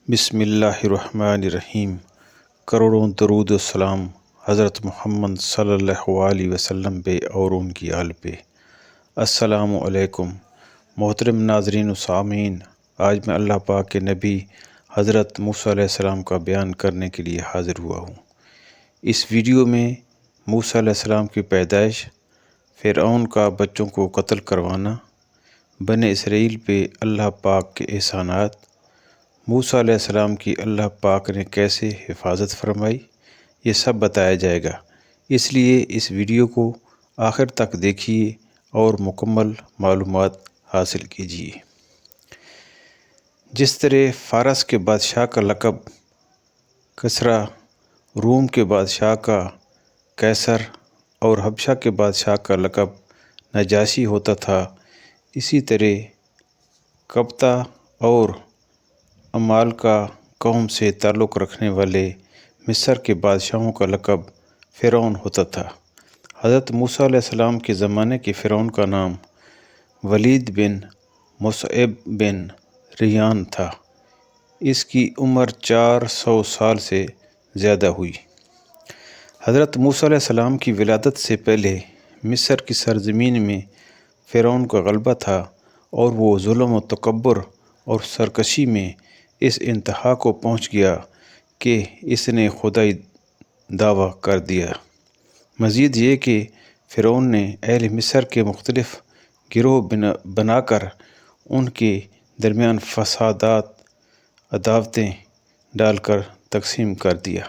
بسم اللہ الرحمن الرحیم۔ کروڑوں درود و سلام حضرت محمد صلی اللہ علیہ وسلم پہ اور ان کی آل پہ۔ السلام علیکم محترم ناظرین و سامعین، آج میں اللہ پاک کے نبی حضرت موسیٰ علیہ السلام کا بیان کرنے کے لیے حاضر ہوا ہوں۔ اس ویڈیو میں موسیٰ علیہ السلام کی پیدائش، فرعون کا بچوں کو قتل کروانا، بنی اسرائیل پہ اللہ پاک کے احسانات، موسیٰ علیہ السلام کی اللہ پاک نے کیسے حفاظت فرمائی، یہ سب بتایا جائے گا۔ اس لیے اس ویڈیو کو آخر تک دیکھیے اور مکمل معلومات حاصل کیجیے۔ جس طرح فارس کے بادشاہ کا لقب کسریٰ، روم کے بادشاہ کا قیصر اور حبشہ کے بادشاہ کا لقب نجاشی ہوتا تھا، اسی طرح قبطہ اور عمالقہ قوم سے تعلق رکھنے والے مصر کے بادشاہوں کا لقب فرعون ہوتا تھا۔ حضرت موسیٰ علیہ السلام کے زمانے کے فرعون کا نام ولید بن مصعب بن ریان تھا۔ اس کی عمر 400 سال سے زیادہ ہوئی۔ حضرت موسیٰ علیہ السلام کی ولادت سے پہلے مصر کی سرزمین میں فرعون کا غلبہ تھا اور وہ ظلم و تکبر اور سرکشی میں اس انتہا کو پہنچ گیا کہ اس نے خدائی دعویٰ کر دیا۔ مزید یہ کہ فرعون نے اہل مصر کے مختلف گروہ بنا کر ان کے درمیان فسادات، عداوتیں ڈال کر تقسیم کر دیا۔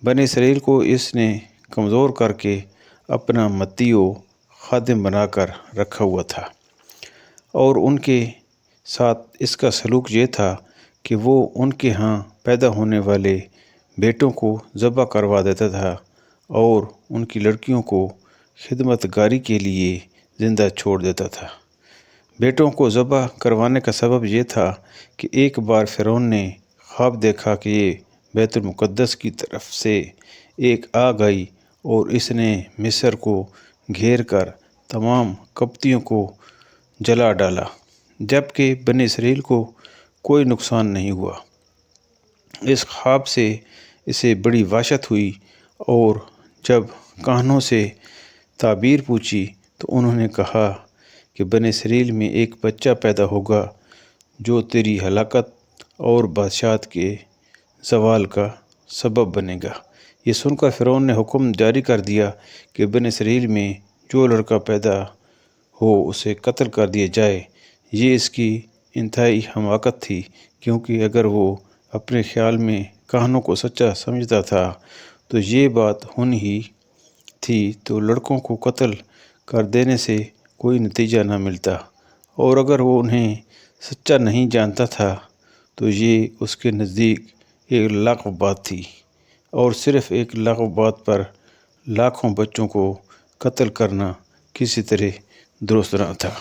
بنی اسرائیل کو اس نے کمزور کر کے اپنا متی و خادم بنا کر رکھا ہوا تھا، اور ان کے ساتھ اس کا سلوک یہ تھا کہ وہ ان کے ہاں پیدا ہونے والے بیٹوں کو ذبح کروا دیتا تھا اور ان کی لڑکیوں کو خدمت گاری کے لیے زندہ چھوڑ دیتا تھا۔ بیٹوں کو ذبح کروانے کا سبب یہ تھا کہ ایک بار فرعون نے خواب دیکھا کہ یہ بیت المقدس کی طرف سے ایک آگ آئی اور اس نے مصر کو گھیر کر تمام قبطیوں کو جلا ڈالا، جبکہ بنی اسرائیل کو کوئی نقصان نہیں ہوا۔ اس خواب سے اسے بڑی وحشت ہوئی اور جب کہنوں سے تعبیر پوچھی تو انہوں نے کہا کہ بنی اسرائیل میں ایک بچہ پیدا ہوگا جو تیری ہلاکت اور بادشاہت کے زوال کا سبب بنے گا۔ یہ سن کر فرعون نے حکم جاری کر دیا کہ بنی اسرائیل میں جو لڑکا پیدا ہو اسے قتل کر دیا جائے۔ یہ اس کی انتہائی حماقت تھی، کیونکہ اگر وہ اپنے خیال میں کہنوں کو سچا سمجھتا تھا تو یہ بات ہونی ہی تھی، تو لڑکوں کو قتل کر دینے سے کوئی نتیجہ نہ ملتا، اور اگر وہ انہیں سچا نہیں جانتا تھا تو یہ اس کے نزدیک ایک لغو بات تھی، اور صرف ایک لغو بات پر لاکھوں بچوں کو قتل کرنا کسی طرح درست نہ تھا۔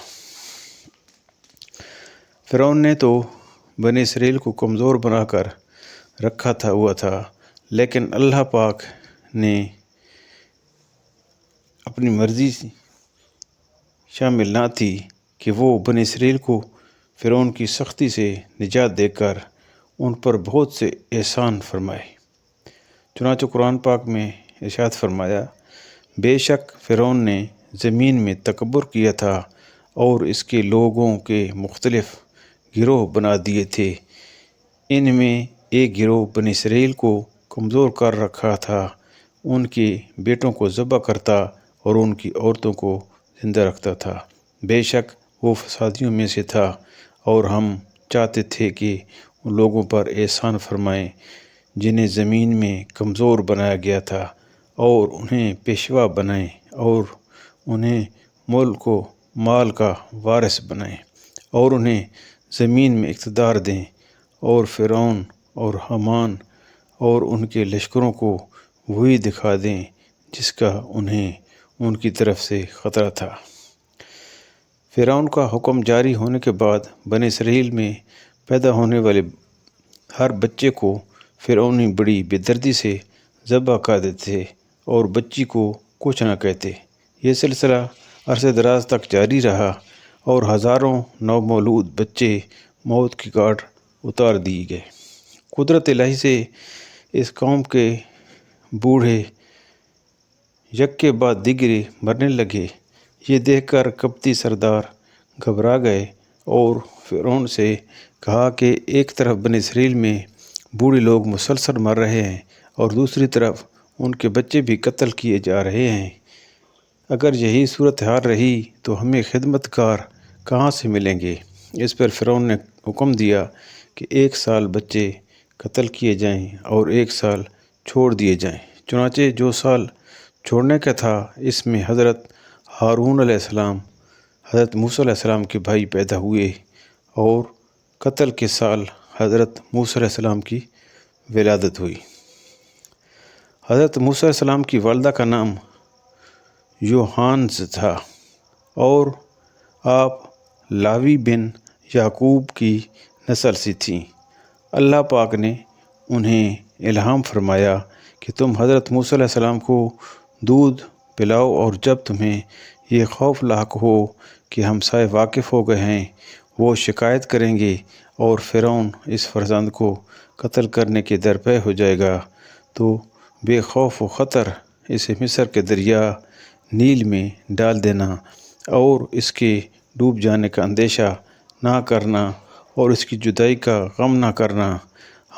فرعون نے تو بنی اسرائیل کو کمزور بنا کر رکھا ہوا تھا، لیکن اللہ پاک نے اپنی مرضی شامل نہ تھی کہ وہ بنی اسرائیل کو فرعون کی سختی سے نجات دے کر ان پر بہت سے احسان فرمائے۔ چنانچہ قرآن پاک میں ارشاد فرمایا، بے شک فرعون نے زمین میں تکبر کیا تھا اور اس کے لوگوں کے مختلف گروہ بنا دیے تھے۔ ان میں ایک گروہ بنی اسرائیل کو کمزور کر رکھا تھا، ان کے بیٹوں کو ذبح کرتا اور ان کی عورتوں کو زندہ رکھتا تھا۔ بے شک وہ فسادیوں میں سے تھا، اور ہم چاہتے تھے کہ ان لوگوں پر احسان فرمائیں جنہیں زمین میں کمزور بنایا گیا تھا، اور انہیں پیشوا بنائیں اور انہیں ملک و مال کا وارث بنائیں، اور انہیں زمین میں اقتدار دیں، اور فرعون اور حامان اور ان کے لشکروں کو وہی دکھا دیں جس کا انہیں ان کی طرف سے خطرہ تھا۔ فرعون کا حکم جاری ہونے کے بعد بنی اسرائیل میں پیدا ہونے والے ہر بچے کو فرعونی بڑی بے دردی سے ذبح کر دیتے تھے اور بچی کو کچھ نہ کہتے۔ یہ سلسلہ عرصہ دراز تک جاری رہا اور ہزاروں نومولود بچے موت کی گھاٹ اتار دیے گئے۔ قدرت الہی سے اس قوم کے بوڑھے یک کے بعد دیگرے مرنے لگے۔ یہ دیکھ کر قبطی سردار گھبرا گئے اور فرعون سے کہا کہ ایک طرف بنی اسرائیل میں بوڑھے لوگ مسلسل مر رہے ہیں اور دوسری طرف ان کے بچے بھی قتل کیے جا رہے ہیں۔ اگر یہی صورتحال رہی تو ہمیں خدمت گار کہاں سے ملیں گے؟ اس پر فرعون نے حکم دیا کہ 1 سال بچے قتل کیے جائیں اور 1 سال چھوڑ دیے جائیں۔ چنانچہ جو سال چھوڑنے کا تھا اس میں حضرت ہارون علیہ السلام حضرت موسیٰ علیہ السلام کے بھائی پیدا ہوئے اور قتل کے سال حضرت موسیٰ علیہ السلام کی ولادت ہوئی۔ حضرت موسیٰ علیہ السلام کی والدہ کا نام یوحانز تھا اور آپ لاوی بن یعقوب کی نسل سے تھیں۔ اللہ پاک نے انہیں الہام فرمایا کہ تم حضرت موسیٰ علیہ السلام کو دودھ پلاؤ، اور جب تمہیں یہ خوف لاحق ہو کہ ہمسائے واقف ہو گئے ہیں، وہ شکایت کریں گے اور فرعون اس فرزند کو قتل کرنے کے درپے ہو جائے گا، تو بے خوف و خطر اسے مصر کے دریا نیل میں ڈال دینا اور اس کے ڈوب جانے کا اندیشہ نہ کرنا اور اس کی جدائی کا غم نہ کرنا۔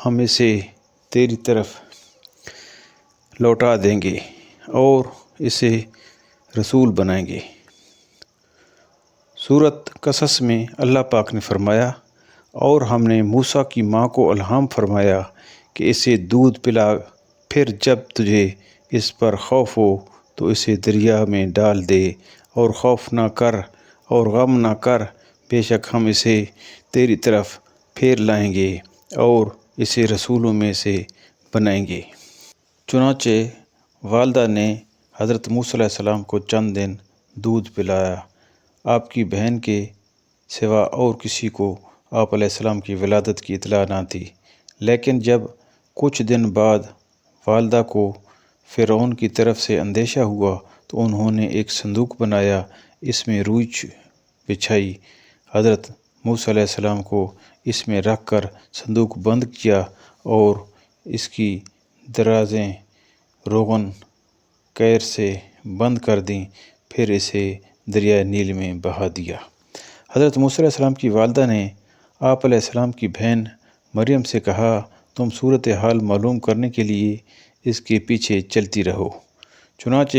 ہم اسے تیری طرف لوٹا دیں گے اور اسے رسول بنائیں گے۔ سورۃ قصص میں اللہ پاک نے فرمایا، اور ہم نے موسیٰ کی ماں کو الہام فرمایا کہ اسے دودھ پلا، پھر جب تجھے اس پر خوف ہو تو اسے دریا میں ڈال دے اور خوف نہ کر اور غم نہ کر، بے شک ہم اسے تیری طرف پھیر لائیں گے اور اسے رسولوں میں سے بنائیں گے۔ چنانچہ والدہ نے حضرت موسیٰ علیہ السلام کو چند دن دودھ پلایا۔ آپ کی بہن کے سوا اور کسی کو آپ علیہ السلام کی ولادت کی اطلاع نہ تھی، لیکن جب کچھ دن بعد والدہ کو فرعون کی طرف سے اندیشہ ہوا تو انہوں نے ایک صندوق بنایا، اس میں روئی بچھائی، حضرت موسیٰ علیہ السلام کو اس میں رکھ کر صندوق بند کیا اور اس کی درازیں روغن قیر سے بند کر دیں، پھر اسے دریائے نیل میں بہا دیا۔ حضرت موسیٰ علیہ السلام کی والدہ نے آپ علیہ السلام کی بہن مریم سے کہا، تم صورتحال معلوم کرنے کے لیے اس کے پیچھے چلتی رہو۔ چنانچہ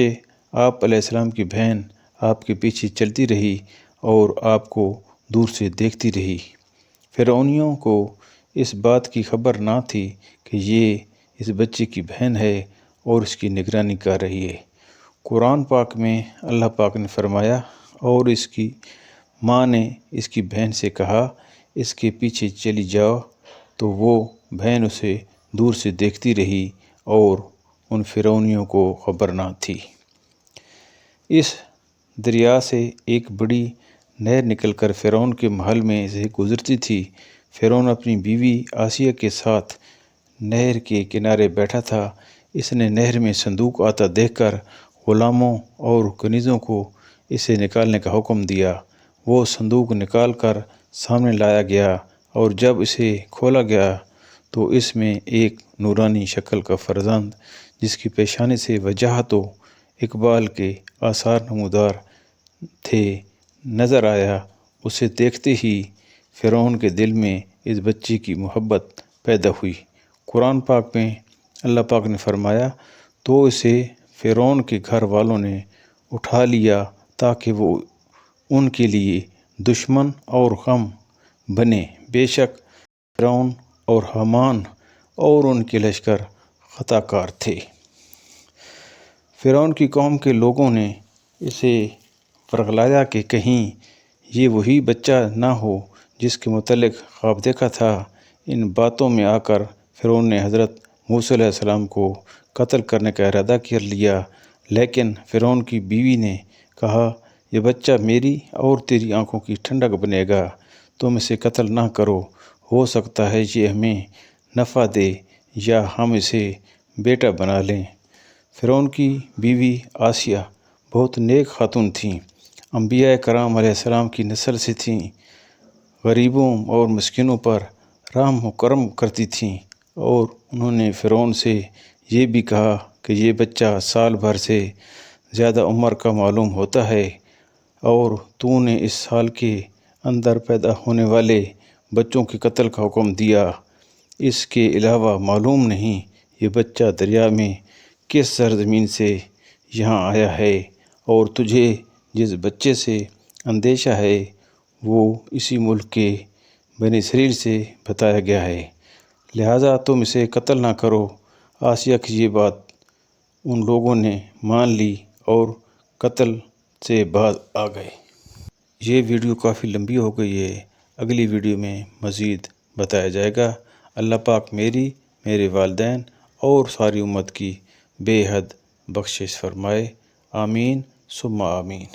آپ علیہ السلام کی بہن آپ کے پیچھے چلتی رہی اور آپ کو دور سے دیکھتی رہی۔ فرعونیوں کو اس بات کی خبر نہ تھی کہ یہ اس بچے کی بہن ہے اور اس کی نگرانی کر رہی ہے۔ قرآن پاک میں اللہ پاک نے فرمایا، اور اس کی ماں نے اس کی بہن سے کہا، اس کے پیچھے چلی جاؤ، تو وہ بہن اسے دور سے دیکھتی رہی اور ان فرعونیوں کو خبر نہ تھی۔ اس دریا سے ایک بڑی نہر نکل کر فرعون کے محل میں سے گزرتی تھی۔ فرعون اپنی بیوی آسیہ کے ساتھ نہر کے کنارے بیٹھا تھا۔ اس نے نہر میں صندوق آتا دیکھ کر غلاموں اور کنیزوں کو اسے نکالنے کا حکم دیا۔ وہ صندوق نکال کر سامنے لایا گیا اور جب اسے کھولا گیا تو اس میں ایک نورانی شکل کا فرزند، جس کی پیشانی سے وجاہت و اقبال کے آثار نمودار تھے، نظر آیا۔ اسے دیکھتے ہی فرعون کے دل میں اس بچے کی محبت پیدا ہوئی۔ قرآن پاک میں اللہ پاک نے فرمایا، تو اسے فرعون کے گھر والوں نے اٹھا لیا تاکہ وہ ان کے لیے دشمن اور غم بنے، بے شک فرعون اور حامان اور ان کے لشکر خطا کار تھے۔ فرعون کی قوم کے لوگوں نے اسے ورغلایا کہ کہیں یہ وہی بچہ نہ ہو جس کے متعلق خواب دیکھا تھا۔ ان باتوں میں آ کر فرعون نے حضرت موسیٰ علیہ السلام کو قتل کرنے کا ارادہ کر لیا، لیکن فرعون کی بیوی نے کہا، یہ بچہ میری اور تیری آنکھوں کی ٹھنڈک بنے گا، تم اسے قتل نہ کرو، ہو سکتا ہے یہ ہمیں نفع دے یا ہم اسے بیٹا بنا لیں۔ فرعون کی بیوی آسیہ بہت نیک خاتون تھیں، انبیاء کرام علیہ السلام کی نسل سے تھیں، غریبوں اور مسکینوں پر رحم و کرم کرتی تھیں اور انہوں نے فرعون سے یہ بھی کہا کہ یہ بچہ سال بھر سے زیادہ عمر کا معلوم ہوتا ہے اور تو نے اس سال کے اندر پیدا ہونے والے بچوں کے قتل کا حکم دیا۔ اس کے علاوہ معلوم نہیں یہ بچہ دریا میں کس سرزمین سے یہاں آیا ہے، اور تجھے جس بچے سے اندیشہ ہے وہ اسی ملک کے بنی اسرائیل سے بتایا گیا ہے، لہٰذا تم اسے قتل نہ کرو۔ آسیہ کی یہ بات ان لوگوں نے مان لی اور قتل سے باز آ گئے۔ یہ ویڈیو کافی لمبی ہو گئی ہے، اگلی ویڈیو میں مزید بتایا جائے گا۔ اللہ پاک میری، میرے والدین اور ساری امت کی بے حد بخشش فرمائے، آمین ثم آمین۔